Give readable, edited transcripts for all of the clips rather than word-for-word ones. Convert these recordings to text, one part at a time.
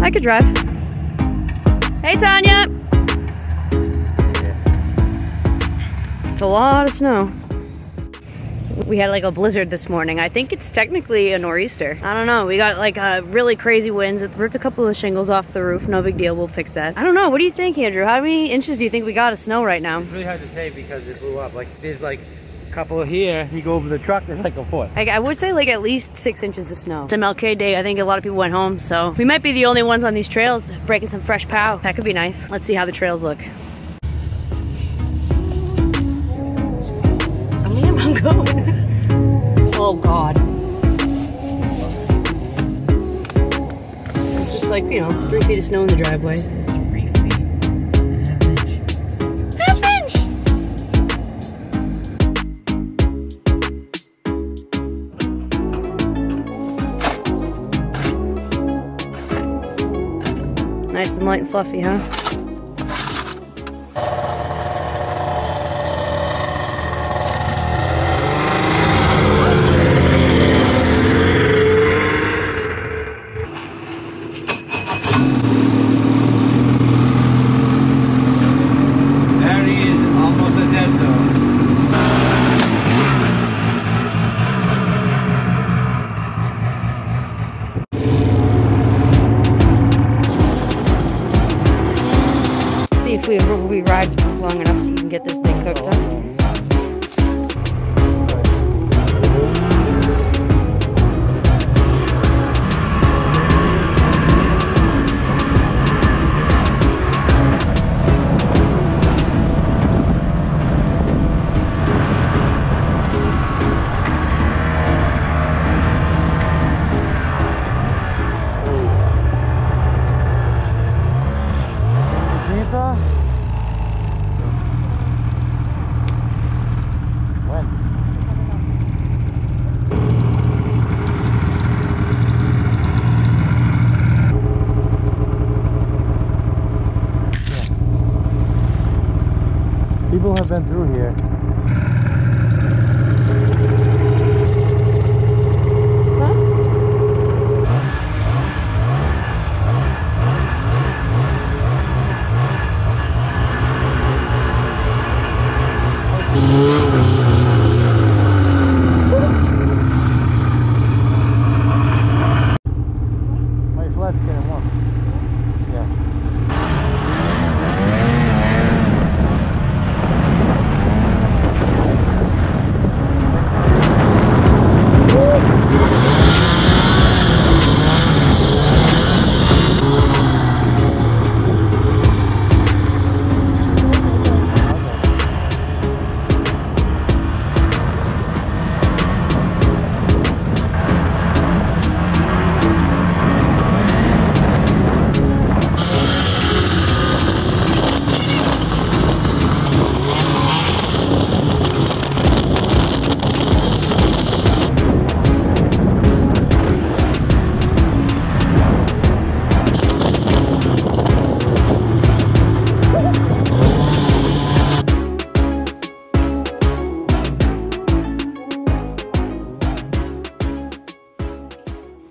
I could drive. Hey, Tanya! It's a lot of snow. We had like a blizzard this morning. I think it's technically a nor'easter. I don't know. We got like really crazy winds. It ripped a couple of shingles off the roof. No big deal. We'll fix that. I don't know. What do you think, Andrew? How many inches do you think we got of snow right now? It's really hard to say because it blew up. Like there's like a couple here. You go over the truck, there's like a foot. Like, I would say like at least 6 inches of snow. It's MLK Day. I think a lot of people went home, so we might be the only ones on these trails breaking some fresh pow. That could be nice. Let's see how the trails look. How many am I going? Oh God. It's just like, you know, 3 feet of snow in the driveway. 3 feet. Half inch! Nice and light and fluffy, huh? We ride long enough so you can get this thing cooked up. People have been through here. My flat's getting warm. Yeah.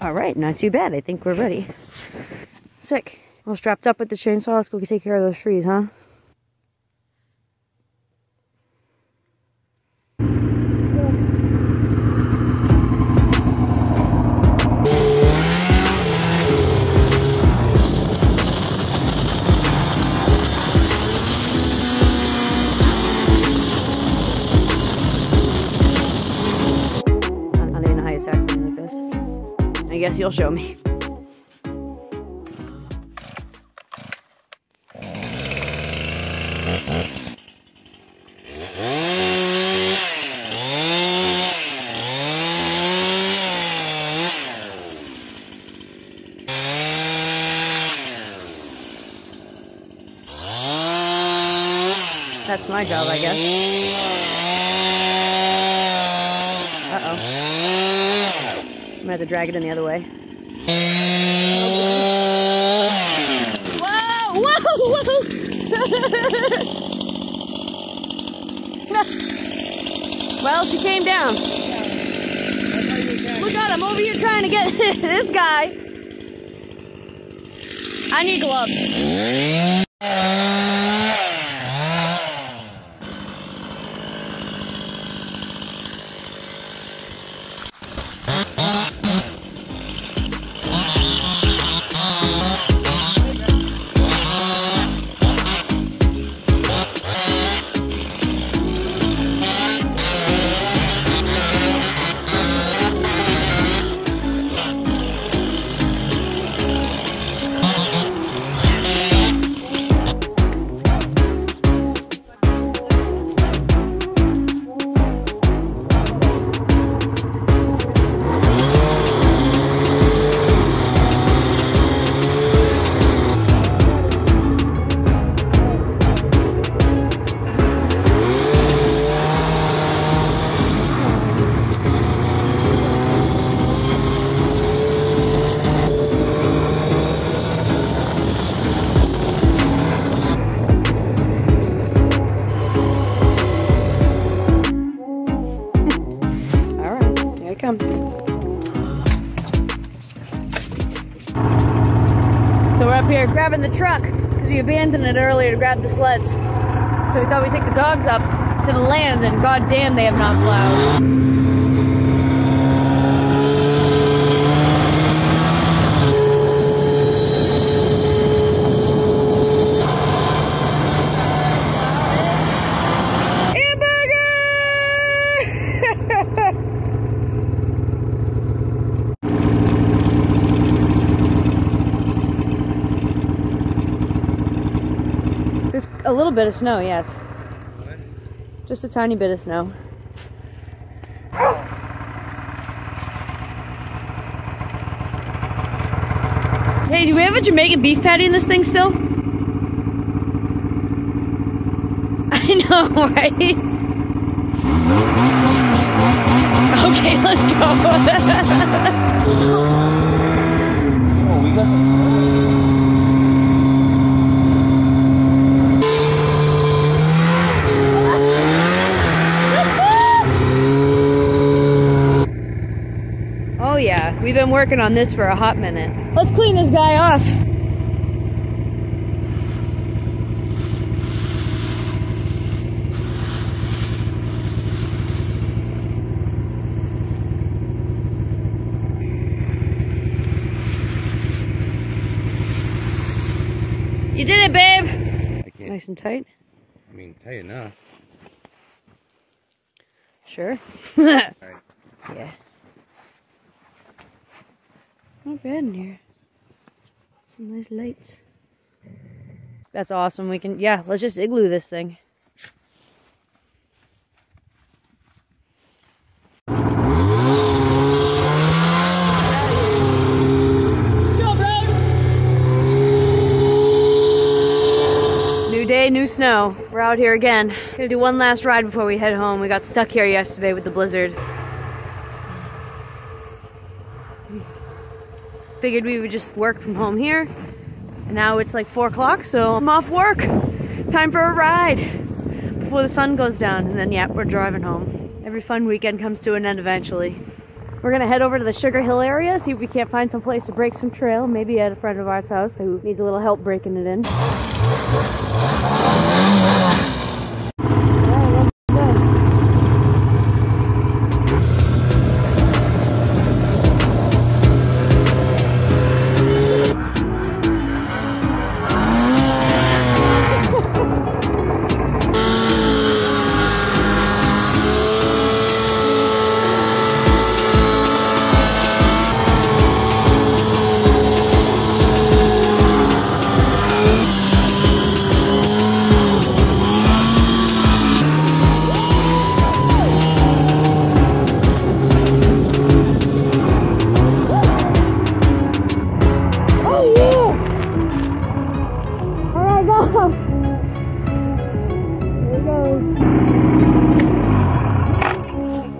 All right, not too bad. I think we're ready. Sick. All strapped up with the chainsaw. Let's go take care of those trees, huh? I don't even know how you attack something like this. I guess you'll show me. That's my job, I guess. Uh-oh. I'm gonna have to drag it in the other way. Whoa! Whoa! Whoa! Well, she came down. Look out, I'm over here trying to get this guy. I need gloves. Come. So we're up here grabbing the truck because we abandoned it earlier to grab the sleds. So we thought we'd take the dogs up to the land, and goddamn, they have not plowed. There's a little bit of snow, yes. What? Just a tiny bit of snow. Hey, do we have a Jamaican beef patty in this thing still? I know, right? Okay, let's go. Oh, we got some. Oh yeah, we've been working on this for a hot minute. Let's clean this guy off. You did it, babe! I can't. Nice and tight. I mean, tight enough. Sure. Alright. Yeah. Not bad in here. Some nice lights. That's awesome. We can, yeah, let's just igloo this thing. Let's go, bro! New day, new snow. We're out here again. Gonna do one last ride before we head home. We got stuck here yesterday with the blizzard. Figured we would just work from home here. And now it's like 4 o'clock, so I'm off work. Time for a ride before the sun goes down. And then, yeah, we're driving home. Every fun weekend comes to an end eventually. We're gonna head over to the Sugar Hill area, see if we can't find some place to break some trail, maybe at a friend of ours' house who needs a little help breaking it in.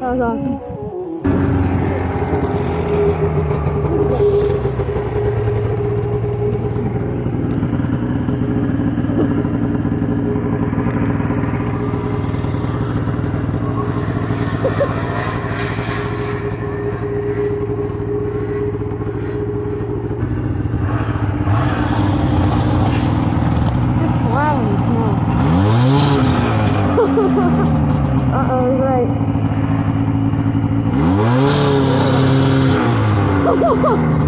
That was awesome. Oh!